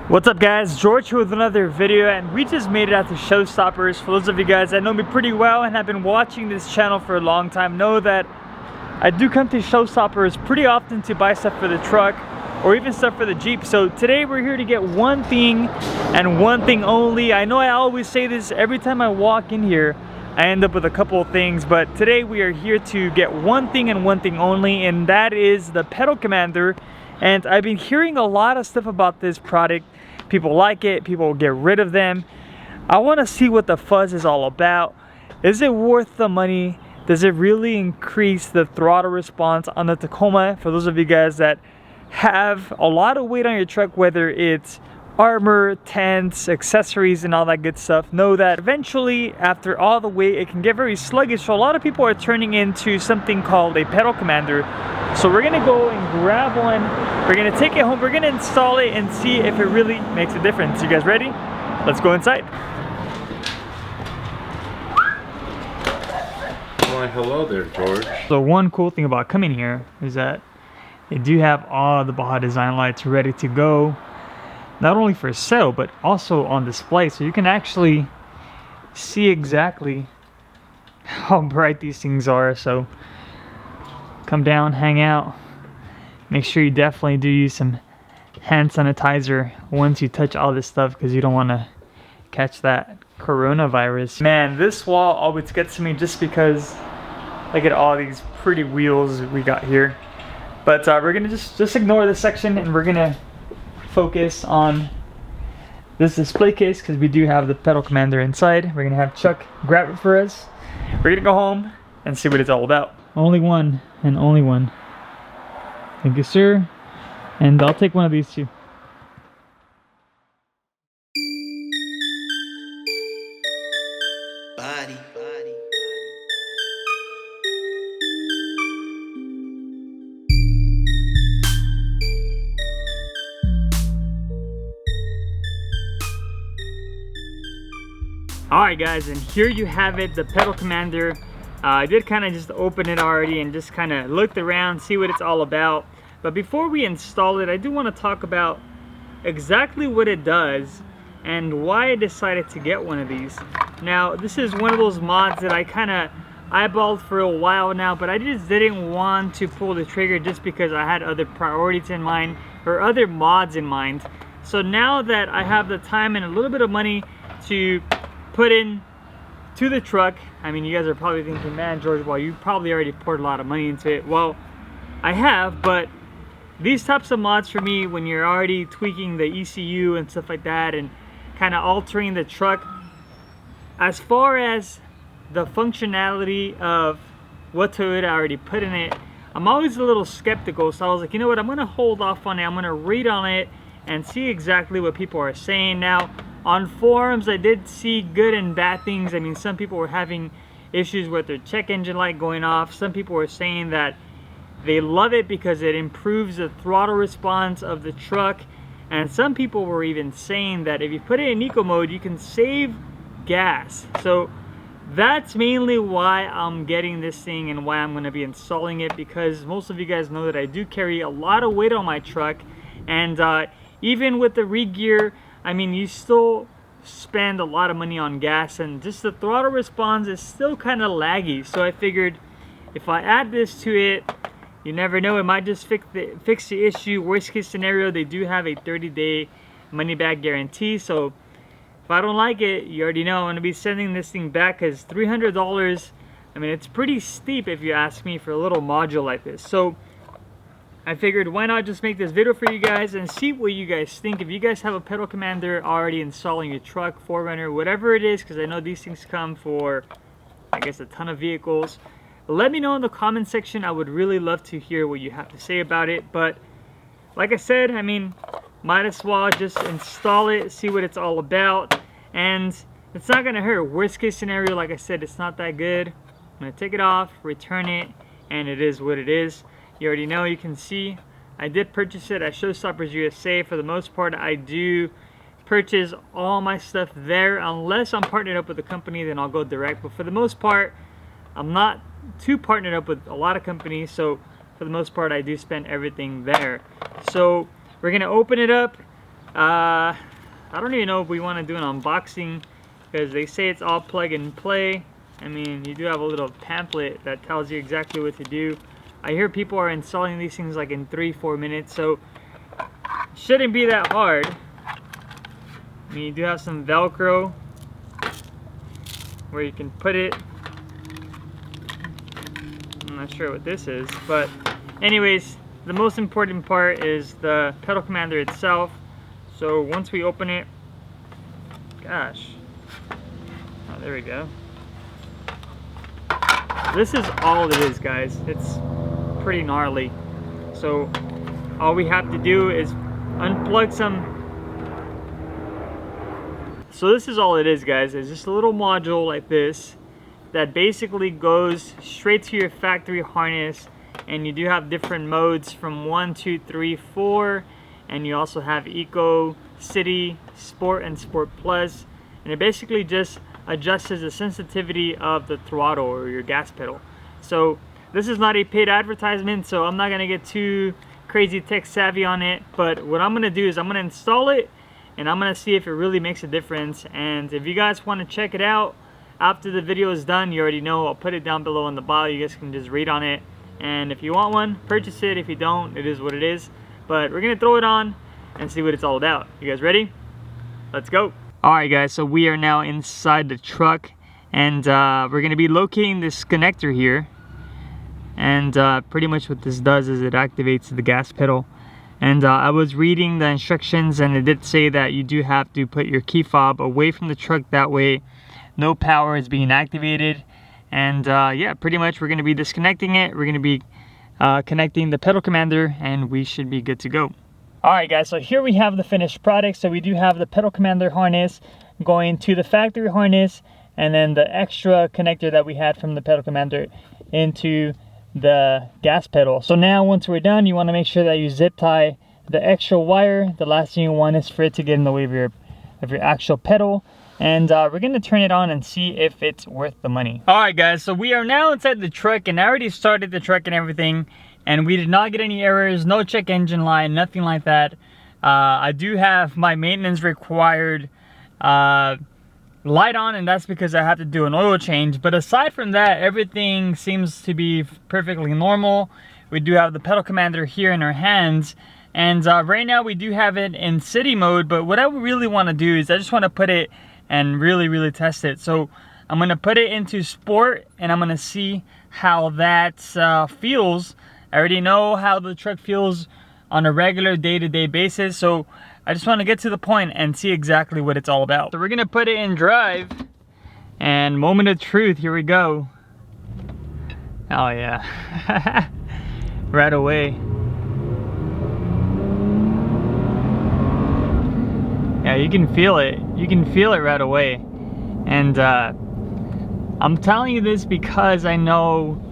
What's up guys, George here with another video, and we just made it out to Showstoppers. For those of you guys that know me pretty well and have been watching this channel for a long time know that I do come to Showstoppers pretty often to buy stuff for the truck or even stuff for the Jeep. So today we're here to get one thing and one thing only. I know I always say this every time I walk in here, I end up with a couple of things, but today we are here to get one thing and one thing only, and that is the pedal commander. And I've been hearing a lot of stuff about this product. People like it, people get rid of them. I want to see what the fuzz is all about. Is it worth the money? Does it really increase the throttle response on the Tacoma? For those of you guys that have a lot of weight on your truck, whether it's armor, tents, accessories, and all that good stuff, know that eventually after all the weight it can get very sluggish. So a lot of people are turning into something called a pedal commander. So we're gonna go and grab one, we're gonna take it home, we're gonna install it and see if it really makes a difference. You guys ready? Let's go inside. Why, hello there, George. So one cool thing about coming here is that they do have all the Baja design lights ready to go, not only for sale but also on display, so you can actually see exactly how bright these things are. So come down, hang out, make sure you definitely do use some hand sanitizer once you touch all this stuff, because you don't want to catch that coronavirus. Man, this wall always gets me just because look at all these pretty wheels we got here. But we're gonna just ignore this section and we're gonna focus on this display case, because we do have the pedal commander inside. We're gonna have Chuck grab it for us. We're gonna go home and see what it's all about. Only one and only one. Thank you, sir. And I'll take one of these too. Body. Alright guys, and here you have it, the pedal commander. I did kind of just open it already and just kind of looked around, see what it's all about. But before we install it, I do want to talk about exactly what it does and why I decided to get one of these. Now, this is one of those mods that I kind of eyeballed for a while now, but I just didn't want to pull the trigger just because I had other priorities in mind or other mods in mind. So now that I have the time and a little bit of money to put in to the truck, I mean, you guys are probably thinking, man, George, well, you probably already poured a lot of money into it. Well, I have, but these types of mods for me, when you're already tweaking the ECU and stuff like that and kind of altering the truck, as far as the functionality of what Toyota already put in it, I'm always a little skeptical. So I was like, you know what, I'm gonna hold off on it, I'm gonna read on it and see exactly what people are saying. Now, on forums, I did see good and bad things. I mean, some people were having issues with their check engine light going off. Some people were saying that they love it because it improves the throttle response of the truck. And some people were even saying that if you put it in eco mode, you can save gas. So that's mainly why I'm getting this thing and why I'm going to be installing it, because most of you guys know that I do carry a lot of weight on my truck. And even with the re-gear, I mean, you still spend a lot of money on gas, and just the throttle response is still kind of laggy. So I figured if I add this to it, you never know, it might just fix the issue. Worst case scenario, they do have a 30-day money-back guarantee. So if I don't like it, you already know I'm going to be sending this thing back, because $300, I mean, it's pretty steep if you ask me for a little module like this. So I figured, why not just make this video for you guys and see what you guys think. If you guys have a pedal commander already installed in your truck, 4Runner, whatever it is, because I know these things come for, I guess, a ton of vehicles, let me know in the comment section. I would really love to hear what you have to say about it. But like I said, I mean, might as well just install it, see what it's all about, and it's not gonna hurt. Worst case scenario, like I said, it's not that good. I'm gonna take it off, return it, and it is what it is. You already know, you can see I did purchase it at Showstoppers USA. For the most part, I do purchase all my stuff there. Unless I'm partnered up with a company, then I'll go direct. But for the most part, I'm not too partnered up with a lot of companies, so for the most part I do spend everything there. So we're gonna open it up. I don't even know if we want to do an unboxing because they say it's all plug and play. I mean, you do have a little pamphlet that tells you exactly what to do. I hear people are installing these things like in 3-4 minutes, so it shouldn't be that hard. I mean, you do have some Velcro where you can put it. I'm not sure what this is, but anyways, the most important part is the pedal commander itself. So once we open it, gosh, oh, there we go. This is all it is, guys. It's pretty gnarly. So all we have to do is unplug some. So this is all it is, guys. It's just a little module like this that basically goes straight to your factory harness, and you do have different modes from 1, 2, 3, 4, and you also have Eco, City, Sport, and Sport Plus, and it basically just adjusts the sensitivity of the throttle or your gas pedal. So this is not a paid advertisement, so I'm not gonna get too crazy tech savvy on it, but what I'm gonna do is I'm gonna install it and I'm gonna see if it really makes a difference. And if you guys want to check it out after the video is done, you already know, I'll put it down below in the bio. You guys can just read on it, and if you want one, purchase it. If you don't, it is what it is. But we're gonna throw it on and see what it's all about. You guys ready? Let's go. Alright guys, so we are now inside the truck, and we're gonna be locating this connector here. And pretty much what this does is it activates the gas pedal. And I was reading the instructions, and it did say that you do have to put your key fob away from the truck, that way no power is being activated. And yeah, pretty much we're going to be disconnecting it. We're going to be connecting the pedal commander, and we should be good to go. Alright guys, so here we have the finished product. So we do have the pedal commander harness going to the factory harness, and then the extra connector that we had from the pedal commander into the gas pedal. So now once we're done, you want to make sure that you zip tie the extra wire. The last thing you want is for it to get in the way of your actual pedal. And we're gonna turn it on and see if it's worth the money. All right guys, so we are now inside the truck, and I already started the truck and everything, and we did not get any errors, no check engine light, nothing like that. I do have my maintenance required light on, and that's because I have to do an oil change. But aside from that, everything seems to be perfectly normal. We do have the pedal commander here in our hands, and right now we do have it in city mode. But what I really want to do is I just want to put it and really test it. So I'm going to put it into sport, and I'm going to see how that feels. I already know how the truck feels on a regular day-to-day basis, so I just want to get to the point and see exactly what it's all about. So we're gonna put it in drive, and moment of truth, here we go. Oh yeah. Right away. Yeah, you can feel it. You can feel it right away. And I'm telling you this because I know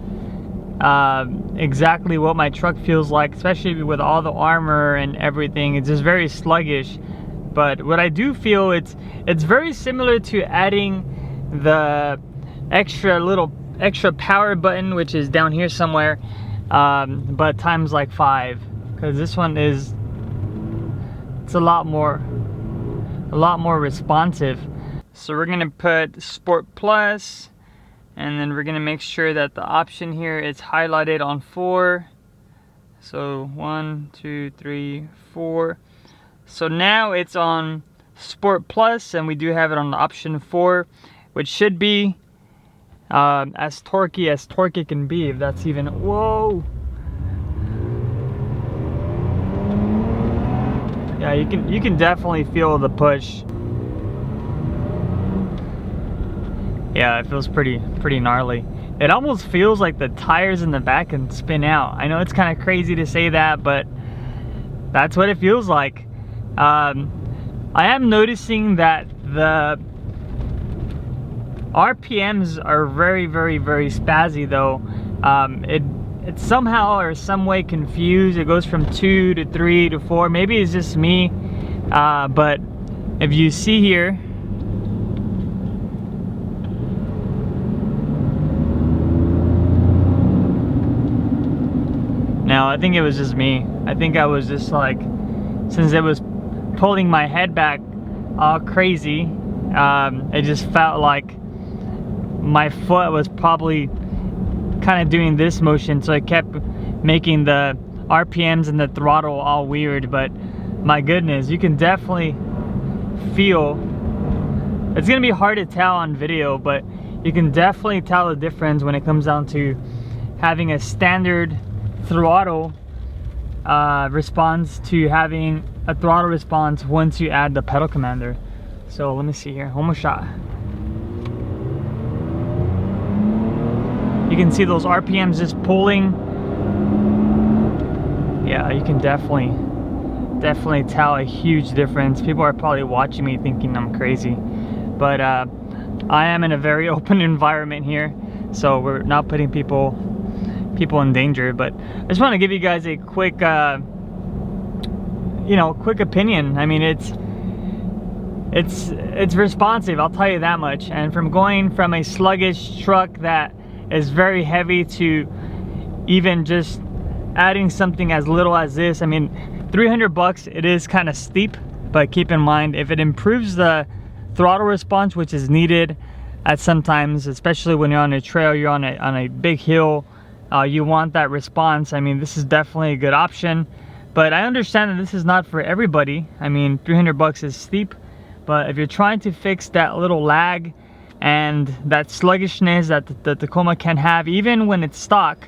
exactly what my truck feels like, especially with all the armor and everything. It's just very sluggish. But what I do feel, it's very similar to adding the extra power button, which is down here somewhere, but times like 5, because this one it's a lot more responsive. So we're gonna put Sport Plus, and then we're gonna make sure that the option here is highlighted on 4. So 1, 2, 3, 4. So now it's on Sport Plus, and we do have it on option 4, which should be as torquey it can be, if that's even. Whoa! Yeah, you can definitely feel the push. Yeah, it feels pretty gnarly. It almost feels like the tires in the back can spin out. I know it's kind of crazy to say that, but that's what it feels like. I am noticing that the RPMs are very spazzy though. It's somehow or some way confused. It goes from 2 to 3 to 4. Maybe it's just me, but if you see here, now I think it was just me. I think I was just like, since it was pulling my head back all crazy. It just felt like my foot was probably kind of doing this motion, so it kept making the RPMs and the throttle all weird. But my goodness, you can definitely feel, it's gonna be hard to tell on video, but you can definitely tell the difference when it comes down to having a standard throttle response to having a throttle response once you add the pedal commander. So let me see here, one more shot. You can see those RPMs just pulling. Yeah, you can definitely tell a huge difference. People are probably watching me thinking I'm crazy, but I am in a very open environment here, so we're not putting people in danger. But I just want to give you guys a quick quick opinion. I mean, it's responsive, I'll tell you that much. And from going from a sluggish truck that is very heavy to even just adding something as little as this, I mean, 300 bucks, it is kind of steep, but keep in mind, if it improves the throttle response, which is needed at sometimes, especially when you're on a trail, you're on a big hill, you want that response. I mean, this is definitely a good option, but I understand that this is not for everybody. I mean, 300 bucks is steep, but if you're trying to fix that little lag and that sluggishness that the Tacoma can have, even when it's stock,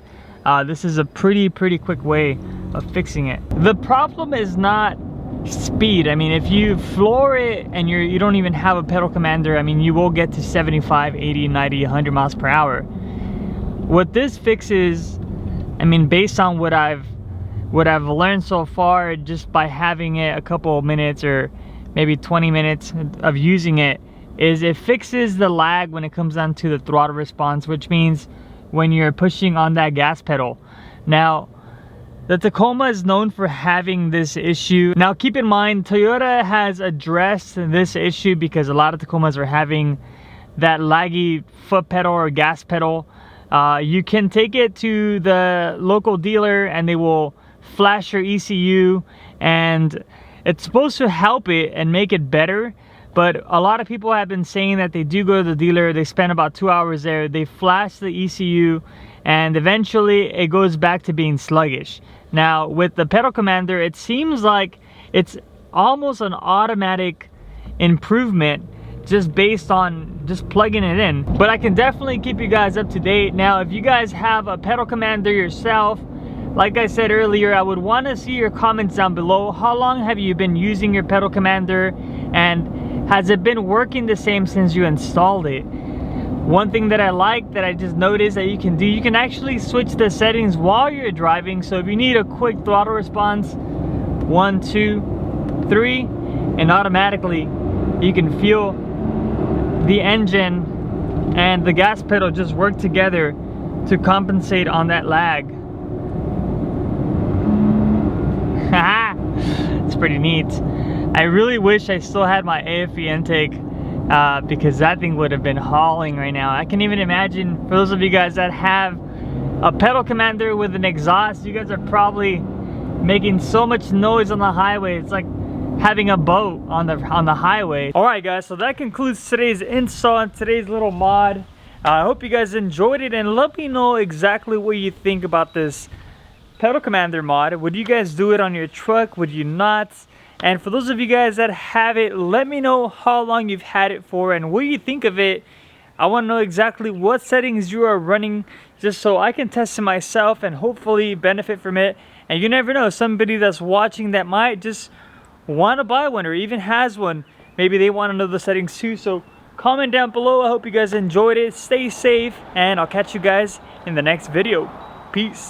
this is a pretty quick way of fixing it. The problem is not speed. I mean, if you floor it and you don't even have a pedal commander, I mean, you will get to 75, 80, 90, 100 miles per hour. What this fixes, I mean, based on what I've learned so far, just by having it a couple of minutes or maybe 20 minutes of using it, is it fixes the lag when it comes down to the throttle response, which means when you're pushing on that gas pedal. Now, the Tacoma is known for having this issue. Now, keep in mind, Toyota has addressed this issue because a lot of Tacomas are having that laggy foot pedal or gas pedal. You can take it to the local dealer and they will flash your ECU, and it's supposed to help it and make it better. But a lot of people have been saying that they do go to the dealer, they spend about 2 hours there, they flash the ECU, and eventually it goes back to being sluggish. Now, with the pedal commander, it seems like it's almost an automatic improvement just based on just plugging it in. But I can definitely keep you guys up to date. Now, if you guys have a pedal commander yourself, like I said earlier, I would want to see your comments down below. How long have you been using your pedal commander, and has it been working the same since you installed it? One thing that I like, that I just noticed that you can do, you can actually switch the settings while you're driving. So if you need a quick throttle response, 1, 2, 3, and automatically you can feel the engine and the gas pedal just work together to compensate on that lag. It's pretty neat. I really wish I still had my AFE intake, because that thing would have been hauling right now. I can even imagine, for those of you guys that have a pedal commander with an exhaust, you guys are probably making so much noise on the highway. It's like having a boat on the highway. Alright guys, so that concludes today's install and today's little mod. I hope you guys enjoyed it, and let me know exactly what you think about this pedal commander mod. Would you guys do it on your truck? Would you not? And for those of you guys that have it, let me know how long you've had it for and what you think of it. I want to know exactly what settings you are running, just so I can test it myself and hopefully benefit from it. And you never know, somebody that's watching that might just want to buy one or even has one, maybe they want to know the settings too. So comment down below. I hope you guys enjoyed it. Stay safe, and I'll catch you guys in the next video. Peace.